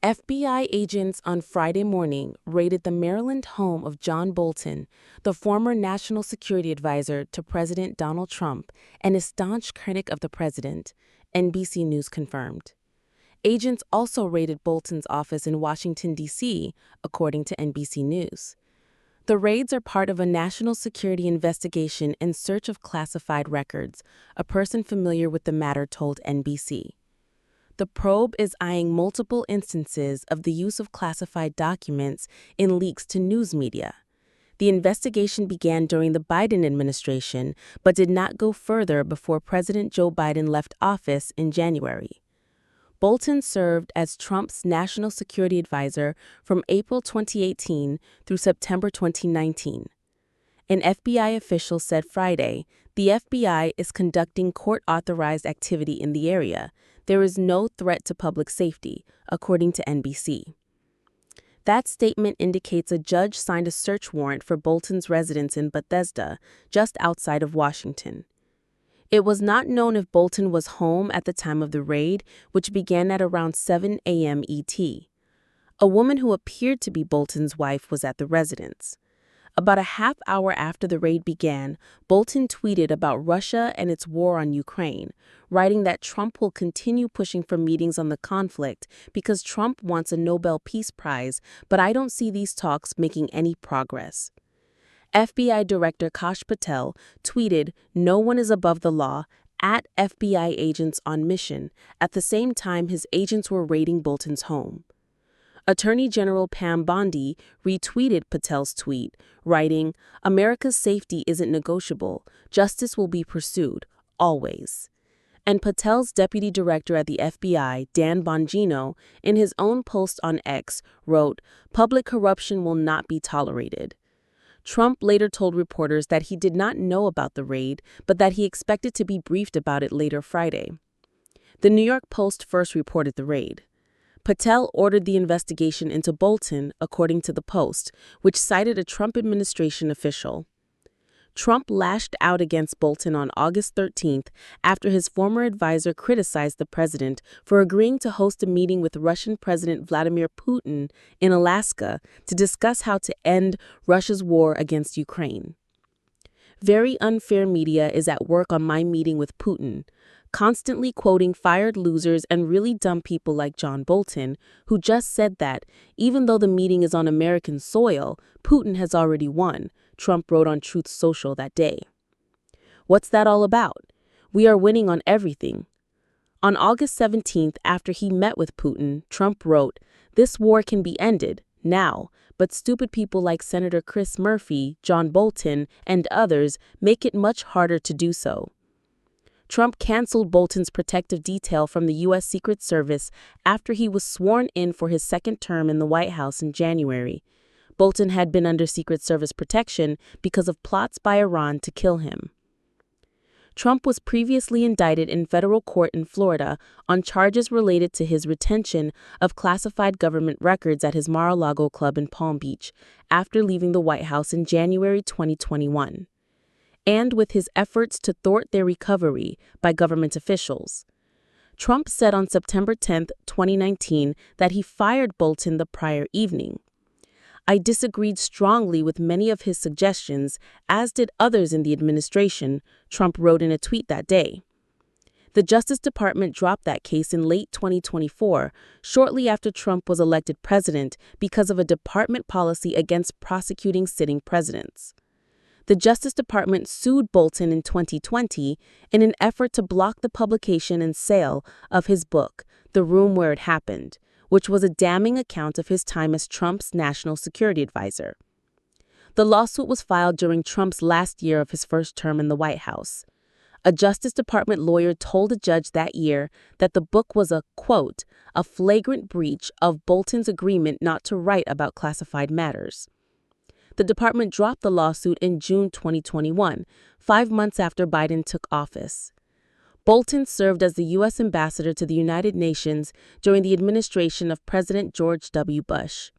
FBI agents on Friday morning raided the Maryland home of John Bolton, the former national security advisor to President Donald Trump and a staunch critic of the president, NBC News confirmed. Agents also raided Bolton's office in Washington, D.C., according to NBC News. The raids are part of a national security investigation in search of classified records, a person familiar with the matter told NBC. The probe is eyeing multiple instances of the use of classified documents in leaks to news media. The investigation began during the Biden administration, but did not go further before President Joe Biden left office in January. Bolton served as Trump's national security advisor from April 2018 through September 2019. An FBI official said Friday, "The FBI is conducting court-authorized activity in the area. There is no threat to public safety," according to NBC. That statement indicates a judge signed a search warrant for Bolton's residence in Bethesda, just outside of Washington. It was not known if Bolton was home at the time of the raid, which began at around 7 a.m. ET. A woman who appeared to be Bolton's wife was at the residence. About a half hour after the raid began, Bolton tweeted about Russia and its war on Ukraine, writing that Trump will continue pushing for meetings on the conflict because Trump wants a Nobel Peace Prize, but I don't see these talks making any progress. FBI Director Kash Patel tweeted, "No one is above the law," at FBI agents on mission, at the same time his agents were raiding Bolton's home. Attorney General Pam Bondi retweeted Patel's tweet, writing, "America's safety isn't negotiable. Justice will be pursued, always." And Patel's deputy director at the FBI, Dan Bongino, in his own post on X, wrote, "Public corruption will not be tolerated." Trump later told reporters that he did not know about the raid, but that he expected to be briefed about it later Friday. The New York Post first reported the raid. Patel ordered the investigation into Bolton, according to the Post, which cited a Trump administration official. Trump lashed out against Bolton on August 13th after his former advisor criticized the president for agreeing to host a meeting with Russian President Vladimir Putin in Alaska to discuss how to end Russia's war against Ukraine. "Very unfair media is at work on my meeting with Putin, constantly quoting fired losers and really dumb people like John Bolton, who just said that, even though the meeting is on American soil, Putin has already won," Trump wrote on Truth Social that day. What's that all about? We are winning on everything. On August 17th, after he met with Putin, Trump wrote, "This war can be ended, now, but stupid people like Senator Chris Murphy, John Bolton, and others make it much harder to do so." Trump canceled Bolton's protective detail from the U.S. Secret Service after he was sworn in for his second term in the White House in January. Bolton had been under Secret Service protection because of plots by Iran to kill him. Trump was previously indicted in federal court in Florida on charges related to his retention of classified government records at his Mar-a-Lago club in Palm Beach after leaving the White House in January 2021. And with his efforts to thwart their recovery by government officials. Trump said on September 10, 2019, that he fired Bolton the prior evening. "I disagreed strongly with many of his suggestions, as did others in the administration," Trump wrote in a tweet that day. The Justice Department dropped that case in late 2024, shortly after Trump was elected president because of a department policy against prosecuting sitting presidents. The Justice Department sued Bolton in 2020 in an effort to block the publication and sale of his book, The Room Where It Happened, which was a damning account of his time as Trump's national security advisor. The lawsuit was filed during Trump's last year of his first term in the White House. A Justice Department lawyer told a judge that year that the book was a, quote, "a flagrant breach of Bolton's agreement not to write about classified matters." The department dropped the lawsuit in June 2021, 5 months after Biden took office. Bolton served as the U.S. ambassador to the United Nations during the administration of President George W. Bush.